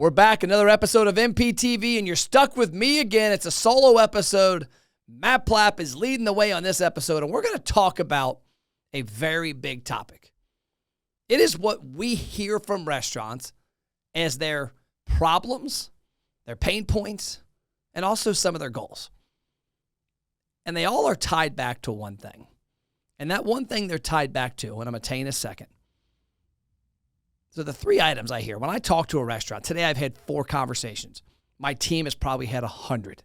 We're back, another episode of MPTV, and you're stuck with me again. It's a solo episode. Matt Plapp is leading the way on this episode, and we're going to talk about a very big topic. It is what we hear from restaurants as their problems, their pain points, and also some of their goals. And they all are tied back to one thing. And that one thing they're tied back to, and I'm going to tell you in a second. So the three items I hear when I talk to a restaurant, today I've had 4 conversations. My team has probably had 100.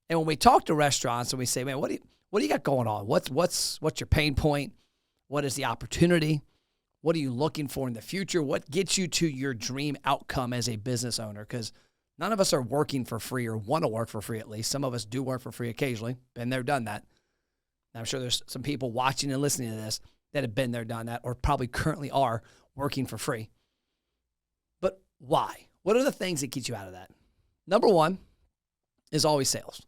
And when we talk to restaurants and we say, man, what do you got going on? What's your pain point? What is the opportunity? What are you looking for in the future? What gets you to your dream outcome as a business owner? Because none of us are working for free or want to work for free at least. Some of us do work for free occasionally. Been there, done that. And I'm sure there's some people watching and listening to this that have been there, done that, or probably currently are working for free. But why? What are the things that get you out of that? Number one is always sales.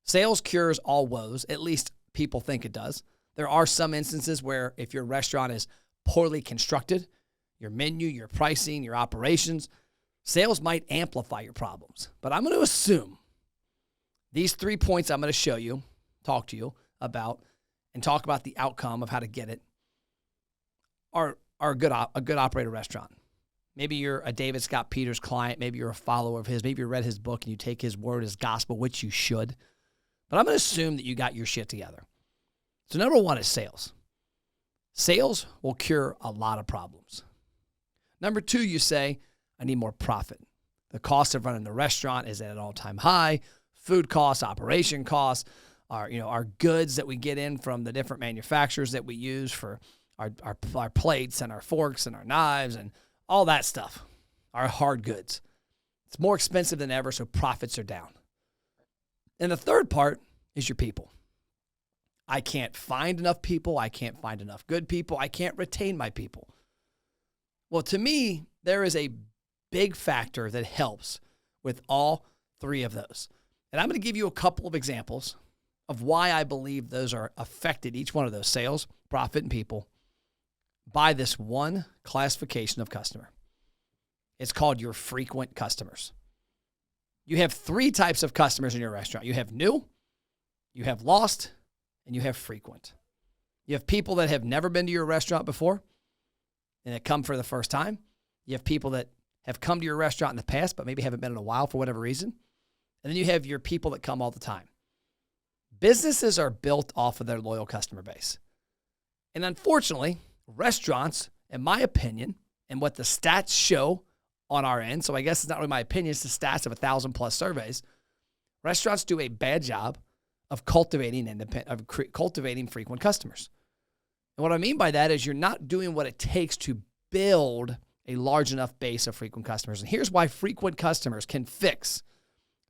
Sales cures all woes. At least people think it does. There are some instances where if your restaurant is poorly constructed, your menu, your pricing, your operations, sales might amplify your problems. But I'm going to assume these 3 points I'm going to show you, talk to you about, and talk about the outcome of how to get it are a good operator restaurant. Maybe you're a David Scott Peters client. Maybe you're a follower of his. Maybe you read his book and you take his word as gospel, which you should. But I'm going to assume that you got your shit together. So number one is sales. Sales will cure a lot of problems. Number two, you say, I need more profit. The cost of running the restaurant is at an all-time high. Food costs, operation costs, our goods that we get in from the different manufacturers that we use for our plates and our forks and our knives and all that stuff, our hard goods. It's more expensive than ever, so profits are down. And the third part is your people. I can't find enough people. I can't find enough good people. I can't retain my people. Well, to me, there is a big factor that helps with all 3 of those. And I'm going to give you a couple of examples of why I believe those are affected, each one of those, sales, profit, and people, by this one classification of customer. It's called your frequent customers. You have 3 types of customers in your restaurant. You have new, you have lost, and you have frequent. You have people that have never been to your restaurant before and that come for the first time. You have people that have come to your restaurant in the past but maybe haven't been in a while for whatever reason. And then you have your people that come all the time. Businesses are built off of their loyal customer base. And unfortunately, restaurants, in my opinion, and what the stats show on our end, so I guess it's not really my opinion, it's the stats of 1,000+ surveys, restaurants do a bad job of cultivating frequent customers. And what I mean by that is you're not doing what it takes to build a large enough base of frequent customers. And here's why frequent customers can fix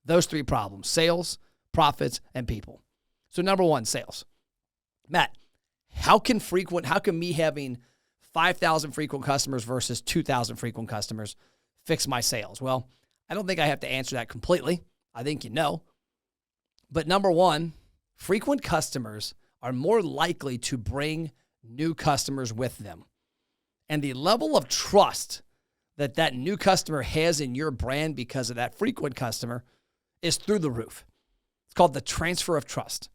those 3 problems: sales, profits, and people. So number one, sales. Matt, how can me having 5,000 frequent customers versus 2,000 frequent customers fix my sales? Well, I don't think I have to answer that completely. I think you know. But number one, frequent customers are more likely to bring new customers with them. And the level of trust that new customer has in your brand because of that frequent customer is through the roof. It's called the transfer of trust.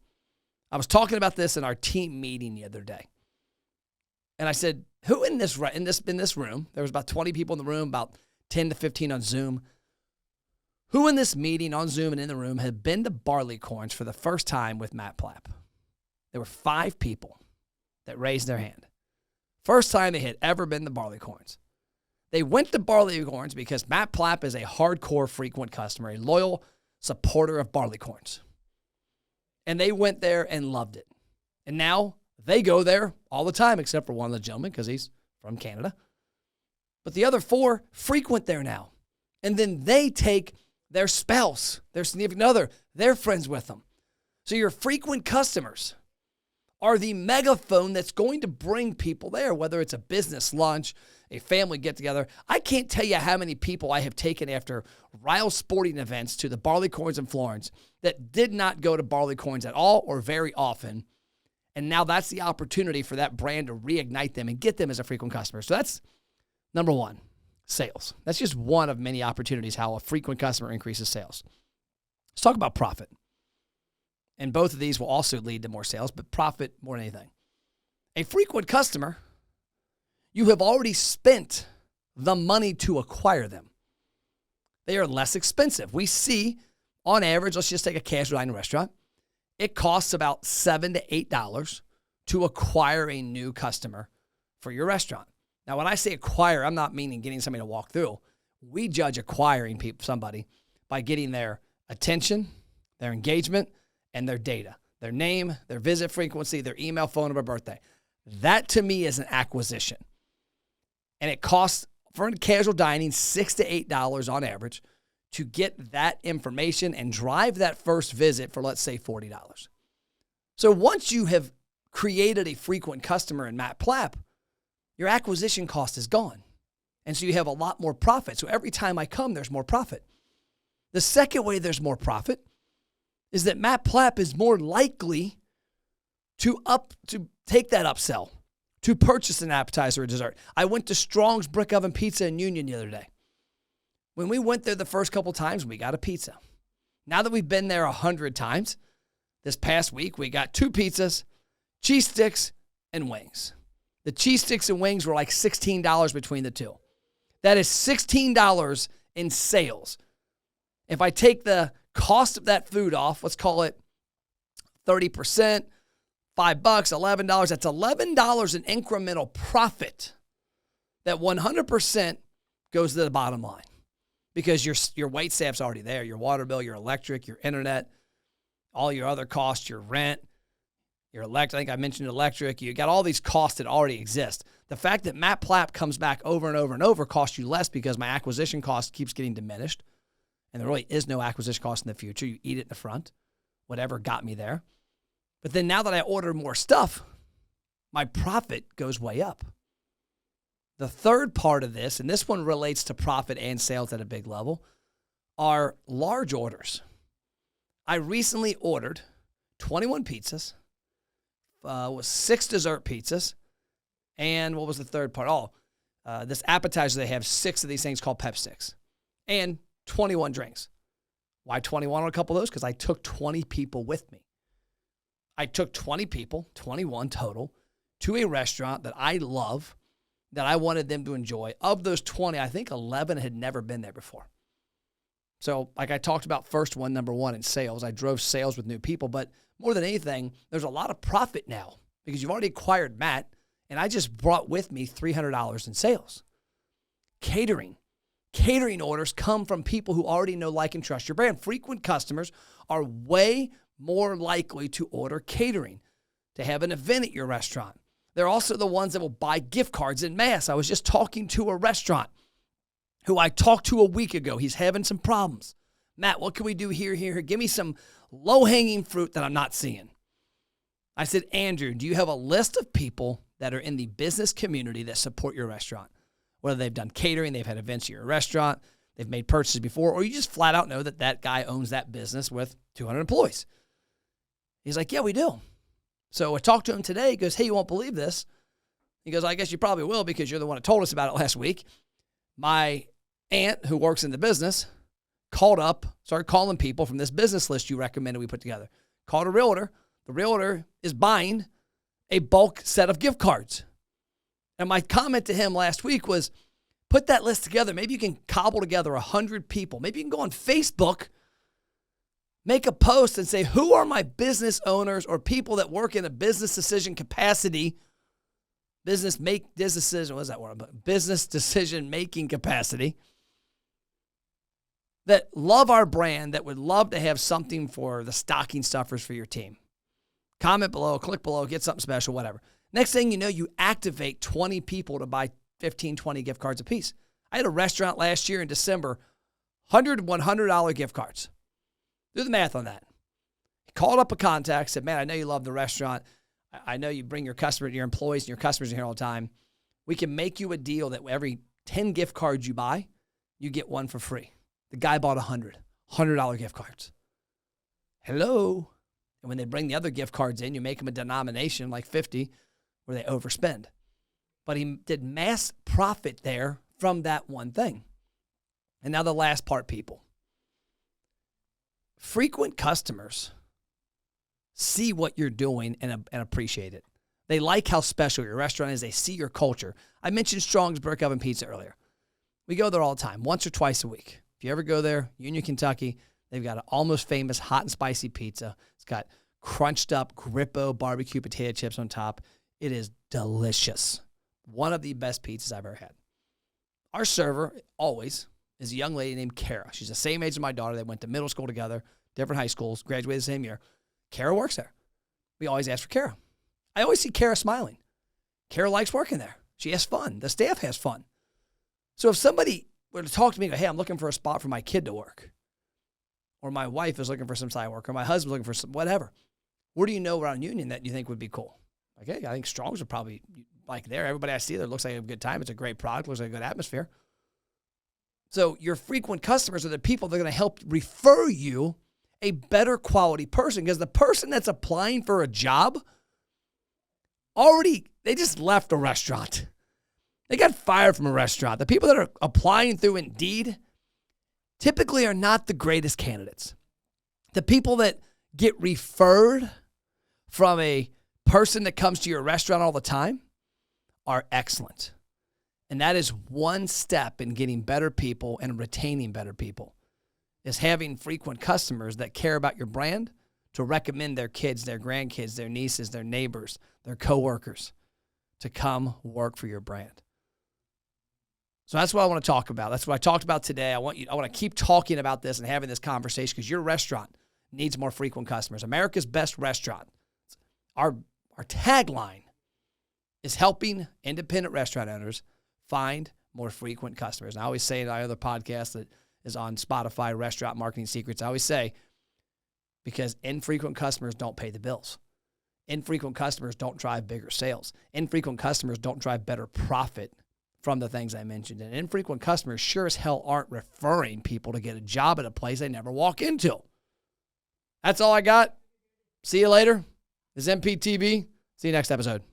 I was talking about this in our team meeting the other day. And I said, who in this room, there was about 20 people in the room, about 10 to 15 on Zoom. Who in this meeting on Zoom and in the room had been to Barleycorns for the first time with Matt Plapp? There were 5 people that raised their hand. First time they had ever been to Barleycorns. They went to Barleycorns because Matt Plapp is a hardcore frequent customer, a loyal supporter of Barleycorns. And they went there and loved it. And now they go there all the time, except for one of the gentlemen because he's from Canada. But the other 4 frequent there now. And then they take their spouse, their significant other, their friends with them. So your frequent customers are the megaphone that's going to bring people there, whether it's a business lunch, a family get-together. I can't tell you how many people I have taken after Ryle sporting events to the Barleycorns in Florence that did not go to Barleycorns at all or very often. And now that's the opportunity for that brand to reignite them and get them as a frequent customer. So that's number one. sales. That's just one of many opportunities how a frequent customer increases sales. Let's talk about profit. And both of these will also lead to more sales, but profit more than anything. A frequent customer, you have already spent the money to acquire them. They are less expensive. We see, on average, let's just take a casual dining restaurant. It costs about $7 to $8 to acquire a new customer for your restaurant. Now, when I say acquire, I'm not meaning getting somebody to walk through. We judge acquiring somebody by getting their attention, their engagement, and their data, their name, their visit frequency, their email, phone number, birthday. That to me is an acquisition. And it costs, for casual dining, $6 to $8 on average to get that information and drive that first visit for, let's say, $40. So once you have created a frequent customer in Matt Plapp, your acquisition cost is gone. And so you have a lot more profit. So every time I come, there's more profit. The second way there's more profit is that Matt Plapp is more likely to take that upsell, to purchase an appetizer or dessert. I went to Strong's Brick Oven Pizza in Union the other day. When we went there the first couple times, we got a pizza. Now that we've been there 100 times, this past week, we got 2 pizzas, cheese sticks, and wings. The cheese sticks and wings were like $16 between the two. That is $16 in sales. If I take the cost of that food off, let's call it 30%, $5, $11, that's $11 in incremental profit that 100% goes to the bottom line because your wait staff's already there, your water bill, your electric, your internet, all your other costs, your rent, your electric. I think I mentioned electric. You got all these costs that already exist. The fact that Matt Plapp comes back over and over and over costs you less because my acquisition cost keeps getting diminished. And there really is no acquisition cost in the future. You eat it in the front, whatever got me there. But then now that I order more stuff, my profit goes way up. The third part of this, and this one relates to profit and sales at a big level, are large orders. I recently ordered 21 pizzas, was 6 dessert pizzas, and what was the third part? This appetizer, they have 6 of these things called pep sticks, and 21 drinks. Why 21 on a couple of those? Because I took 20 people with me. I took 20 people, 21 total, to a restaurant that I love, that I wanted them to enjoy. Of those 20, I think 11 had never been there before. So like I talked about number one in sales, I drove sales with new people, but more than anything, there's a lot of profit now because you've already acquired Matt, and I just brought with me $300 in sales. Catering orders come from people who already know, like, and trust your brand. Frequent customers are way more likely to order catering, to have an event at your restaurant. They're also the ones that will buy gift cards en masse. I was just talking to a restaurant who I talked to a week ago. He's having some problems. Matt, what can we do here? Give me some low-hanging fruit that I'm not seeing. I said, Andrew, do you have a list of people that are in the business community that support your restaurant? Whether they've done catering, they've had events at your restaurant, they've made purchases before, or you just flat out know that that guy owns that business with 200 employees. He's like, yeah, we do. So I talked to him today. He goes, hey, you won't believe this. He goes, I guess you probably will because you're the one that told us about it last week. My aunt, who works in the business, called up, started calling people from this business list you recommended we put together. Called a realtor. The realtor is buying a bulk set of gift cards. And my comment to him last week was, put that list together. Maybe you can cobble together 100 people. Maybe you can go on Facebook, make a post and say, who are my business owners or people that work in a business decision capacity, business decision-making capacity, that love our brand, that would love to have something for the stocking stuffers for your team. Comment below, click below, get something special, whatever. Next thing you know, you activate 20 people to buy 15, 20 gift cards a piece. I had a restaurant last year in December, $100 gift cards. Do the math on that. He called up a contact, said, man, I know you love the restaurant. I know you bring your employees and your customers in here all the time. We can make you a deal that every 10 gift cards you buy, you get one for free. The guy bought $100 gift cards. Hello. And when they bring the other gift cards in, you make them a denomination like 50 where they overspend. But he did mass profit there from that one thing. And now the last part, people. Frequent customers see what you're doing and appreciate it. They like how special your restaurant is. They see your culture. I mentioned Strong's Brick Oven Pizza earlier. We go there all the time, once or twice a week. If you ever go there, Union, Kentucky, they've got an almost famous hot and spicy pizza. It's got crunched up Grippo barbecue potato chips on top. It is delicious. One of the best pizzas I've ever had. Our server, always, is a young lady named Kara. She's the same age as my daughter. They went to middle school together, different high schools, graduated the same year. Kara works there. We always ask for Kara. I always see Kara smiling. Kara likes working there. She has fun. The staff has fun. So if somebody were to talk to me and go, hey, I'm looking for a spot for my kid to work, or my wife is looking for some side work, or my husband's looking for some whatever, where do you know around Union that you think would be cool? Okay, I think Strong's would probably like there. Everybody I see there looks like a good time. It's a great product. Looks like a good atmosphere. So your frequent customers are the people that are going to help refer you a better quality person, because the person that's applying for a job they just left a restaurant. They got fired from a restaurant. The people that are applying through Indeed typically are not the greatest candidates. The people that get referred from a person that comes to your restaurant all the time are excellent. And that is one step in getting better people and retaining better people, is having frequent customers that care about your brand to recommend their kids, their grandkids, their nieces, their neighbors, their coworkers to come work for your brand. So that's what I want to talk about. That's what I talked about today. I want to keep talking about this and having this conversation, because your restaurant needs more frequent customers. America's best restaurant. Our tagline is helping independent restaurant owners find more frequent customers. And I always say in our other podcast that is on Spotify, Restaurant Marketing Secrets, I always say, because infrequent customers don't pay the bills. Infrequent customers don't drive bigger sales. Infrequent customers don't drive better profit from the things I mentioned. And infrequent customers sure as hell aren't referring people to get a job at a place they never walk into. That's all I got. See you later. This is MPTV. See you next episode.